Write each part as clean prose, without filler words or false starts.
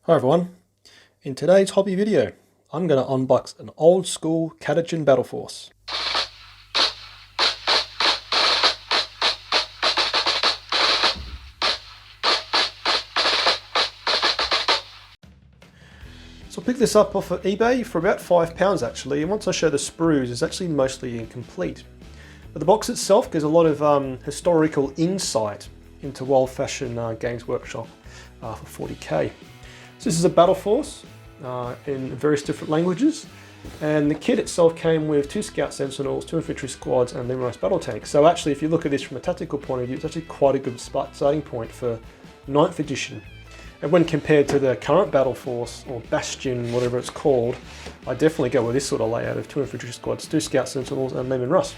Hi everyone, in today's hobby video I'm going to unbox an old school Catachan Battle Force. So I picked this up off of eBay for about £5 actually, and once I show the sprues it's actually mostly incomplete. But the box itself gives a lot of historical insight into old-fashioned Games Workshop for 40k. So this is a Battle Force in various different languages, and the kit itself came with 2 Scout Sentinels, 2 Infantry Squads and Limerise Battle Tanks. So actually if you look at this from a tactical point of view, it's actually quite a good starting point for 9th edition. And when compared to the current Battle Force, or Bastion, whatever it's called, I definitely go with this sort of layout of 2 Infantry Squads, 2 Scout Sentinels and Limerise.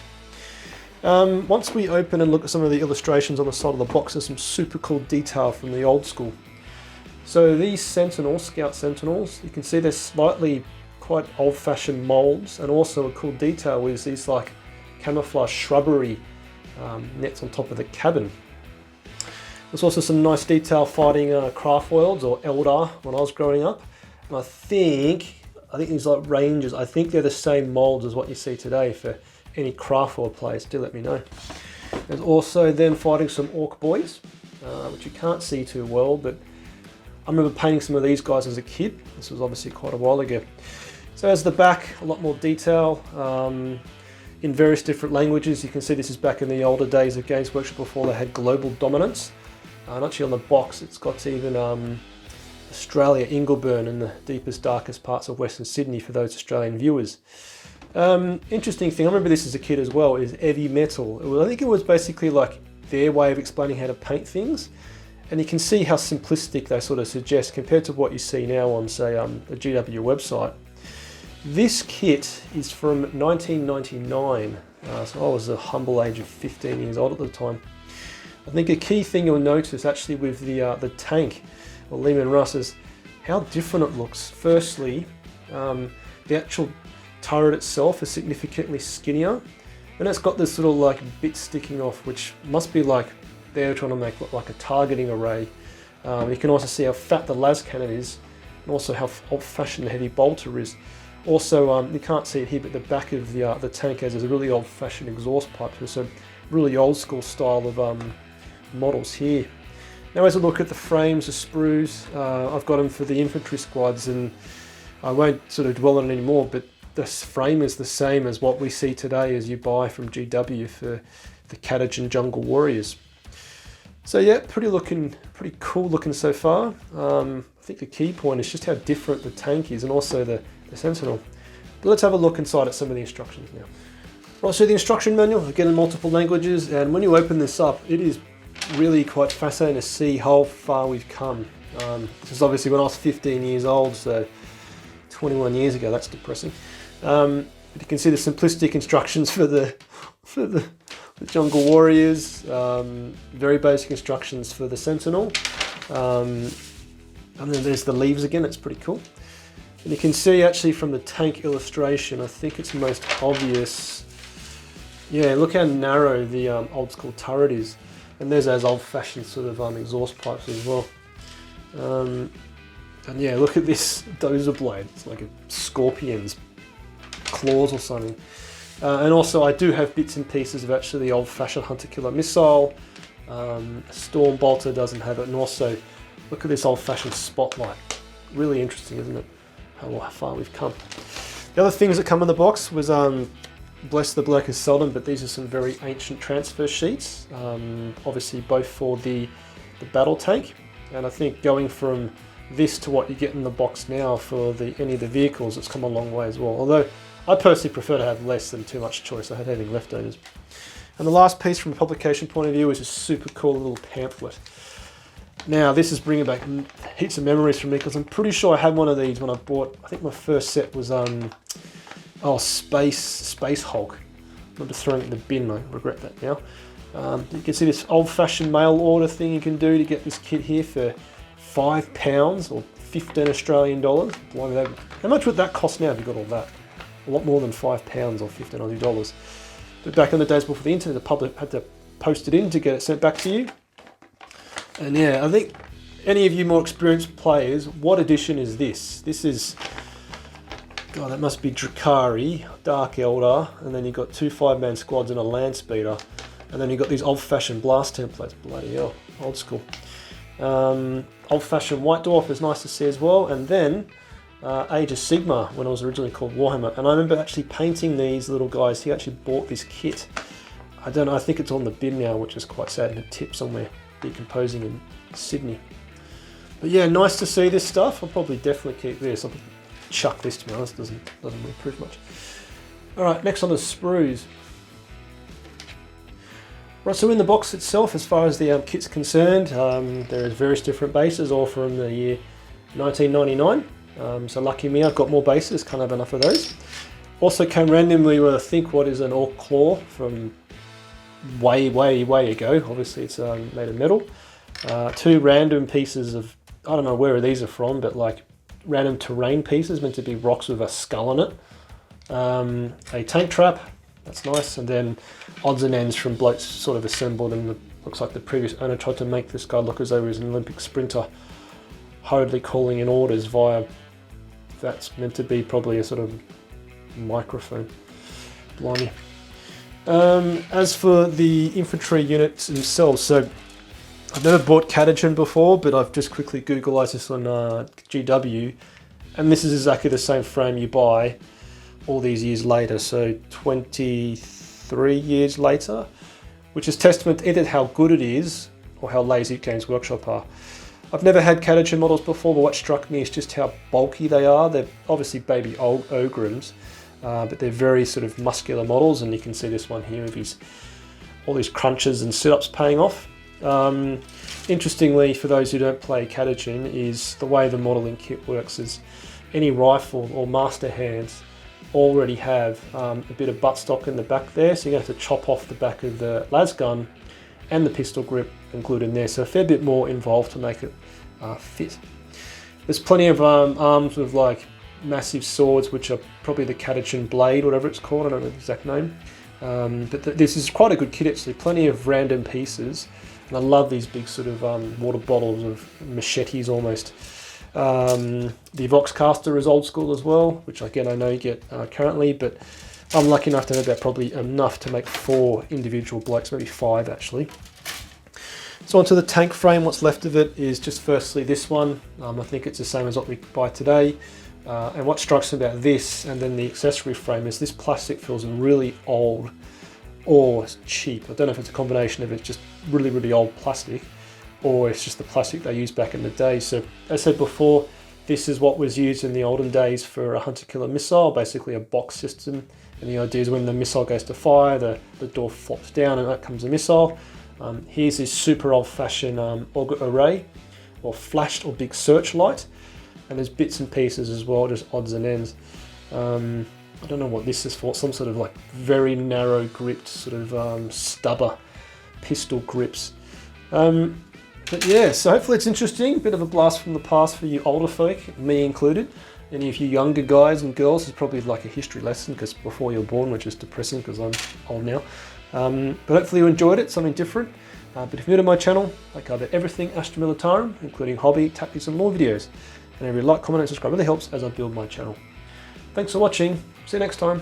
Once we open and look at some of the illustrations on the side of the box, there's some super cool detail from the old school. So these Sentinels, Scout Sentinels, you can see they're slightly quite old-fashioned molds, and also a cool detail is these like camouflage shrubbery nets on top of the cabin. There's also some nice detail fighting craft worlds, or Eldar, when I was growing up. And I think these like Rangers, I think they're the same molds as what you see today for any craft world players. Do let me know. There's also then fighting some Orc boys, which you can't see too well, but I remember painting some of these guys as a kid. This was obviously quite a while ago. So as the back, a lot more detail in various different languages. You can see this is back in the older days of Games Workshop before they had global dominance. And actually on the box it's got even Australia, Ingleburn, and the deepest, darkest parts of Western Sydney for those Australian viewers. Interesting thing, I remember this as a kid as well, is heavy metal. I think it was basically like their way of explaining how to paint things. And you can see how simplistic they sort of suggest compared to what you see now on, say, the GW website. This kit is from 1999, so I was a humble age of 15 years old at the time. I think a key thing you'll notice actually with the tank, or Limerise, is how different it looks. Firstly, the actual turret itself is significantly skinnier, and it's got this little like bit sticking off, which must be like they're trying to make look like a targeting array. You can also see how fat the las cannon is, and also how old-fashioned the heavy bolter is. Also, you can't see it here, but the back of the tank has a really old-fashioned exhaust pipe. So really old-school style of models here. Now, as I look at the frames, the sprues, I've got them for the infantry squads, and I won't sort of dwell on it anymore. But this frame is the same as what we see today as you buy from GW for the Catachan Jungle Warriors. So yeah, pretty cool looking so far. I think the key point is just how different the tank is, and also the Sentinel. But let's have a look inside at some of the instructions now. Right, so the instruction manual, again in multiple languages, and when you open this up, it is really quite fascinating to see how far we've come. This is obviously when I was 15 years old, so 21 years ago. That's depressing. But you can see the simplistic instructions for the Jungle Warriors, very basic instructions for the Sentinel, and then there's the leaves again. That's pretty cool. And you can see actually from the tank illustration, I think it's most obvious. Yeah, look how narrow the old school turret is, and there's those old-fashioned sort of exhaust pipes as well. And yeah, look at this dozer blade. It's like a scorpion's claws or something. And also I do have bits and pieces of actually the old-fashioned hunter-killer missile. Storm bolter doesn't have it, and also look at this old-fashioned spotlight. Really interesting, isn't it? How far we've come. The other things that come in the box was, bless the bloke is seldom, but these are some very ancient transfer sheets. Obviously both for the battle tank, and I think going from this to what you get in the box now for any of the vehicles, it's come a long way as well. Although I personally prefer to have less than too much choice. I hate having leftovers. And the last piece from a publication point of view is a super cool little pamphlet. Now this is bringing back heaps of memories for me, because I'm pretty sure I had one of these when I bought, I think my first set was Space Hulk. I'm just throwing it in the bin, I regret that now. You can see this old-fashioned mail order thing you can do to get this kit here for £5 or 15 Australian dollars. How much would that cost now if you got all that? A lot more than £5 or 15 Aussie dollars. But back in the days before the internet, the public had to post it in to get it sent back to you. And yeah, I think any of you more experienced players, what edition is this? This is, God, that must be Drakari, Dark Eldar, and then you've got 2 5-man squads and a land speeder, and then you've got these old-fashioned blast templates. Bloody hell, old school. Old-fashioned White Dwarf is nice to see as well, and then Age of Sigma, when it was originally called Warhammer. And I remember actually painting these little guys. He actually bought this kit. I don't know, I think it's on the bin now, which is quite sad, and a tip somewhere decomposing in Sydney. But yeah, nice to see this stuff. I'll probably definitely keep this. I'll chuck this, to be honest, doesn't really prove much. Alright, next on the Sprues. Right, so in the box itself, as far as the kit's concerned, there is various different bases, all from the year 1999. So lucky me, I've got more bases, can't have enough of those. Also came randomly with, I think, what is an Orc Claw from way ago. Obviously it's made of metal. 2 random pieces of, I don't know where these are from, but like random terrain pieces meant to be rocks with a skull in it. A tank trap, that's nice, and then odds and ends from blokes sort of assembled, and looks like the previous owner tried to make this guy look as though he was an Olympic sprinter, hurriedly calling in orders via, that's meant to be probably a sort of microphone. Blimey. As for the infantry units themselves, so I've never bought Catachan before, but I've just quickly Googleized this on GW, and this is exactly the same frame you buy all these years later, so 23 years later, which is testament to either how good it is or how lazy Games Workshop are. I've never had Catachan models before, but what struck me is just how bulky they are. They're obviously baby Ogrims, but they're very sort of muscular models, and you can see this one here with all these crunches and sit-ups paying off. Interestingly, for those who don't play Catachan, is the way the modelling kit works is any rifle or master hands already have a bit of buttstock in the back there, so you're going to have to chop off the back of the las gun and the pistol grip and glue it in there, so a fair bit more involved to make it fit. There's plenty of arms with like massive swords, which are probably the Catachan blade, whatever it's called, I don't know the exact name, but this is quite a good kit actually, plenty of random pieces, and I love these big sort of water bottles of machetes almost. The Voxcaster is old school as well, which again I know you get currently, but I'm lucky enough to have about probably enough to make 4 individual blokes, maybe 5 actually. So onto the tank frame, what's left of it is just firstly this one. I think it's the same as what we buy today. And what strikes me about this and then the accessory frame is this plastic feels really old or cheap. I don't know if it's a combination of it's just really old plastic, or it's just the plastic they used back in the day. So as I said before, this is what was used in the olden days for a hunter-killer missile, basically a box system. And the idea is when the missile goes to fire, the door flops down and out comes a missile. Here's this super old-fashioned auger array, or flashed or big searchlight. And there's bits and pieces as well, just odds and ends. I don't know what this is for, some sort of like very narrow gripped sort of stubber pistol grips. But yeah, so hopefully it's interesting, a bit of a blast from the past for you older folk, me included. Any of you younger guys and girls, it's probably like a history lesson because before you're born, which is depressing because I'm old now. But hopefully you enjoyed it, something different. But if you're new to my channel, I cover everything Astra Militarum, including hobby, tactics and more videos. And every like, comment and subscribe really helps as I build my channel. Thanks for watching, see you next time.